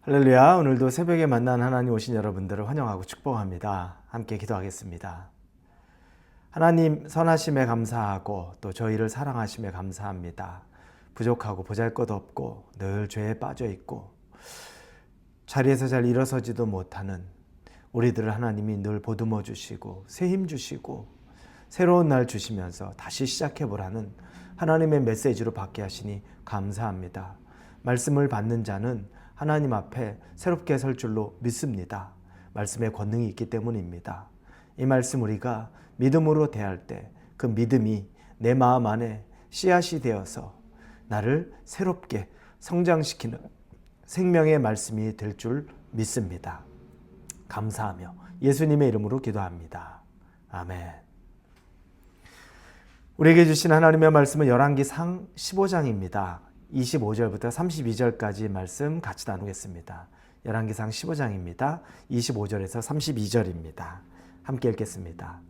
할렐루야. 오늘도 새벽에 만난 하나님 오신 여러분들을 환영하고 축복합니다. 함께 기도하겠습니다. 하나님 선하심에 감사하고 또 저희를 사랑하심에 감사합니다. 부족하고 보잘것없고 늘 죄에 빠져 있고 자리에서 잘 일어서지도 못하는 우리들을 하나님이 늘 보듬어 주시고 새 힘 주시고 새로운 날 주시면서 다시 시작해보라는 하나님의 메시지로 받게 하시니 감사합니다. 말씀을 받는 자는 하나님 앞에 새롭게 설 줄로 믿습니다. 말씀에 권능이 있기 때문입니다. 이 말씀 우리가 믿음으로 대할 때 그 믿음이 내 마음 안에 씨앗이 되어서 나를 새롭게 성장시키는 생명의 말씀이 될 줄 믿습니다. 감사하며 예수님의 이름으로 기도합니다. 아멘. 우리에게 주신 하나님의 말씀은 열왕기상 15장입니다. 25절부터 32절까지 말씀 같이 나누겠습니다. 열왕기상 15장입니다. 25절에서 32절입니다. 함께 읽겠습니다.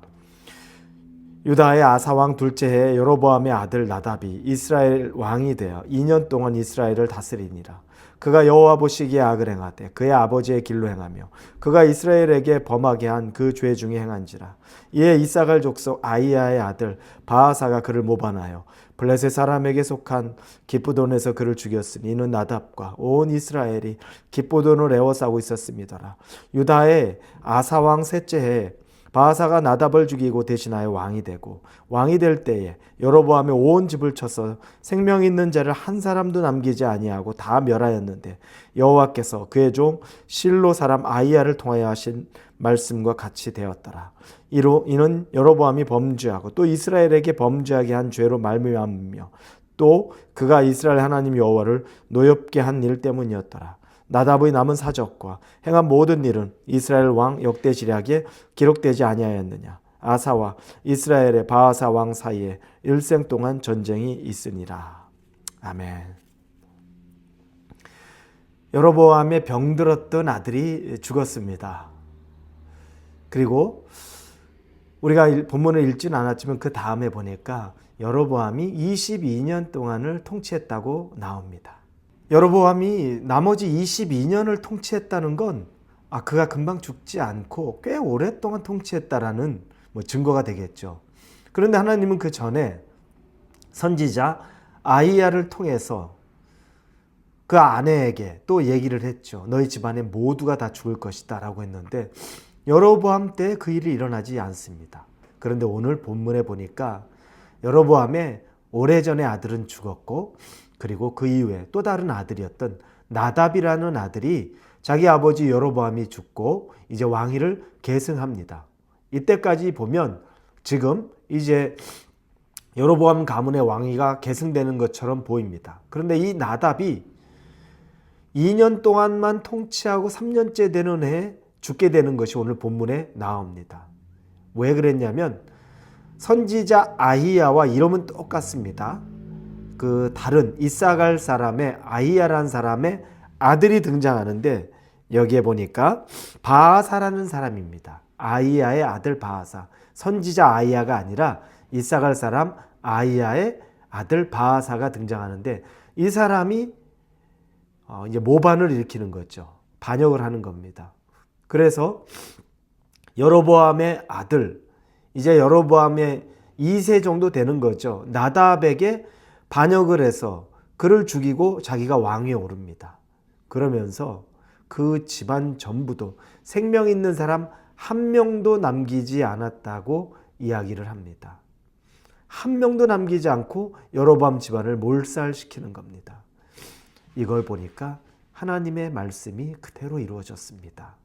유다의 아사왕 둘째 해에 여로보암의 아들 나답이 이스라엘 왕이 되어 2년 동안 이스라엘을 다스리니라. 그가 여호와 보시기에 악을 행하되 그의 아버지의 길로 행하며 그가 이스라엘에게 범하게 한 그 죄 중에 행한지라. 이에 이사갈 족속 아이야의 아들 바하사가 그를 모반하여 블레셋 사람에게 속한 기쁘돈에서 그를 죽였으니 이는 나답과 온 이스라엘이 기쁘돈을 에워싸고 있었음이더라. 유다의 아사왕 셋째 해에 바하사가 나답을 죽이고 대신하여 왕이 되고 왕이 될 때에 여로보암의 온 집을 쳐서 생명 있는 자를 한 사람도 남기지 아니하고 다 멸하였는데 여호와께서 그의 종 실로 사람 아이야를 통하여 하신 말씀과 같이 되었더라. 이는 여로보암이 범죄하고 또 이스라엘에게 범죄하게 한 죄로 말미암으며 또 그가 이스라엘 하나님 여호와를 노엽게 한 일 때문이었더라. 나답의 남은 사적과 행한 모든 일은 이스라엘 왕 역대지략에 기록되지 아니하였느냐. 아사와 이스라엘의 바하사 왕 사이에 일생 동안 전쟁이 있으니라. 아멘. 여로보암의 병들었던 아들이 죽었습니다. 그리고 우리가 본문을 읽지는 않았지만 그 다음에 보니까 여로보암이 22년 동안을 통치했다고 나옵니다. 여로보암이 나머지 22년을 통치했다는 건 그가 금방 죽지 않고 꽤 오랫동안 통치했다라는 증거가 되겠죠. 그런데 하나님은 그 전에 선지자 아이야를 통해서 그 아내에게 또 얘기를 했죠. 너희 집안에 모두가 다 죽을 것이다 라고 했는데 여로보암 때 그 일이 일어나지 않습니다. 그런데 오늘 본문에 보니까 여로보암의 오래전의 아들은 죽었고 그리고 그 이후에 또 다른 아들이었던 나답이라는 아들이 자기 아버지 여로보암이 죽고 이제 왕위를 계승합니다. 이때까지 보면 지금 이제 여로보암 가문의 왕위가 계승되는 것처럼 보입니다. 그런데 이 나답이 2년 동안만 통치하고 3년째 되는 해에 죽게 되는 것이 오늘 본문에 나옵니다. 왜 그랬냐면 선지자 아히야와 이름은 똑같습니다. 그 다른 이사갈 사람의 아히야라는 사람의 아들이 등장하는데 여기에 보니까 바하사라는 사람입니다. 아히야의 아들 바하사. 선지자 아히야가 아니라 이사갈 사람 아히야의 아들 바하사가 등장하는데 이 사람이 이제 모반을 일으키는 거죠. 반역을 하는 겁니다. 그래서 여로보암의 아들, 이제 여로보암의 2세 정도 되는 거죠. 나답에게 반역을 해서 그를 죽이고 자기가 왕위에 오릅니다. 그러면서 그 집안 전부도 생명 있는 사람 한 명도 남기지 않았다고 이야기를 합니다. 한 명도 남기지 않고 여로보암 집안을 몰살시키는 겁니다. 이걸 보니까 하나님의 말씀이 그대로 이루어졌습니다.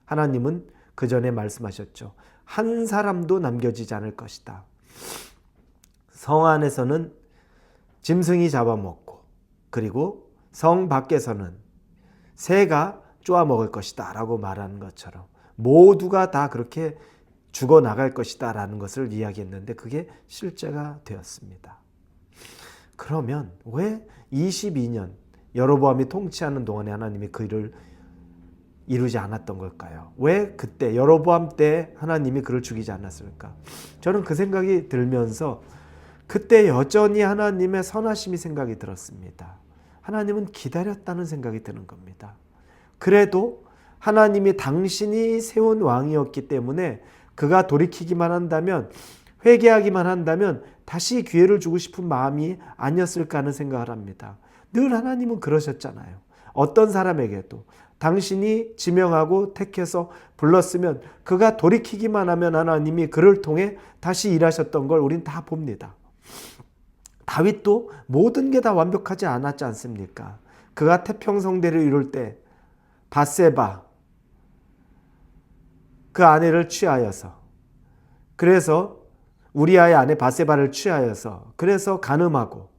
하나님은 그 전에 말씀하셨죠. 한 사람도 남겨지지 않을 것이다. 성 안에서는 짐승이 잡아먹고 그리고 성 밖에서는 새가 쪼아먹을 것이다 라고 말하는 것처럼 모두가 다 그렇게 죽어나갈 것이다 라는 것을 이야기했는데 그게 실제가 되었습니다. 그러면 왜 22년 여로보암이 통치하는 동안에 하나님이 그 일을 이루지 않았던 걸까요? 왜 그때 여로보암 때 하나님이 그를 죽이지 않았을까? 저는 그 생각이 들면서 그때 여전히 하나님의 선하심이 생각이 들었습니다. 하나님은 기다렸다는 생각이 드는 겁니다. 그래도 하나님이 당신이 세운 왕이었기 때문에 그가 돌이키기만 한다면, 회개하기만 한다면 다시 기회를 주고 싶은 마음이 아니었을까 하는 생각을 합니다. 늘 하나님은 그러셨잖아요. 어떤 사람에게도 당신이 지명하고 택해서 불렀으면 그가 돌이키기만 하면 하나님이 그를 통해 다시 일하셨던 걸 우린 다 봅니다. 다윗도 모든 게 다 완벽하지 않았지 않습니까? 그가 태평성대를 이룰 때 밧세바 그 아내를 취하여서, 그래서 우리아의 아내 밧세바를 취하여서 그래서 간음하고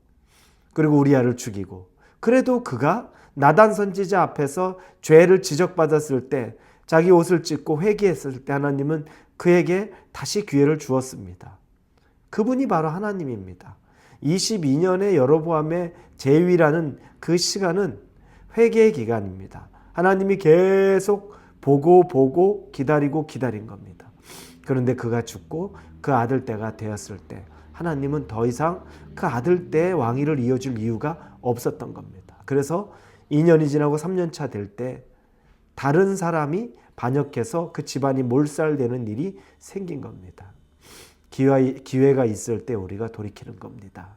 그리고 우리아를 죽이고, 그래도 그가 나단 선지자 앞에서 죄를 지적받았을 때 자기 옷을 찢고 회개했을 때 하나님은 그에게 다시 기회를 주었습니다. 그분이 바로 하나님입니다. 22년의 여로보암의 재위라는 그 시간은 회개의 기간입니다. 하나님이 계속 보고 기다린 겁니다. 그런데 그가 죽고 그 아들 때가 되었을 때 하나님은 더 이상 그 아들 때의 왕위를 이어줄 이유가 없었던 겁니다. 그래서 2년이 지나고 3년 차 될 때 다른 사람이 반역해서 그 집안이 몰살되는 일이 생긴 겁니다. 기회가 있을 때 우리가 돌이키는 겁니다.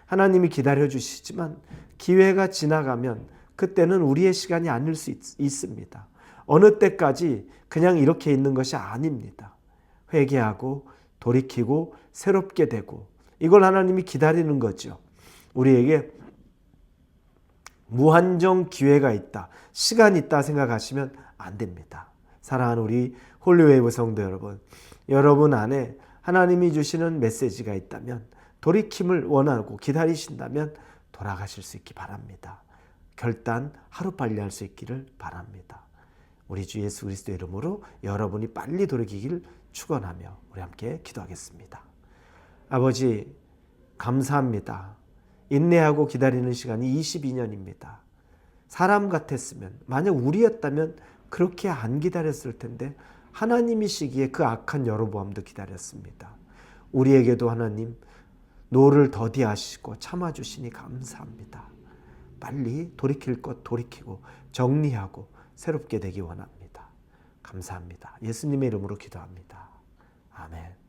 하나님이 기다려주시지만 기회가 지나가면 그때는 우리의 시간이 아닐 수 있습니다. 어느 때까지 그냥 이렇게 있는 것이 아닙니다. 회개하고 돌이키고 새롭게 되고, 이걸 하나님이 기다리는 거죠. 우리에게 무한정 기회가 있다, 시간이 있다 생각하시면 안 됩니다. 사랑하는 우리 홀리웨이브 성도 여러분, 여러분 안에 하나님이 주시는 메시지가 있다면, 돌이킴을 원하고 기다리신다면 돌아가실 수 있기 바랍니다. 결단 하루빨리 할 수 있기를 바랍니다. 우리 주 예수 그리스도의 이름으로 여러분이 빨리 돌이키길 축원하며 우리 함께 기도하겠습니다. 아버지, 감사합니다. 인내하고 기다리는 시간이 22년입니다. 사람 같았으면, 만약 우리였다면 그렇게 안 기다렸을 텐데 하나님이시기에 그 악한 여로보암도 기다렸습니다. 우리에게도 하나님 노를 더디하시고 참아주시니 감사합니다. 빨리 돌이킬 것 돌이키고 정리하고 새롭게 되기 원합니다. 감사합니다. 예수님의 이름으로 기도합니다. 아멘.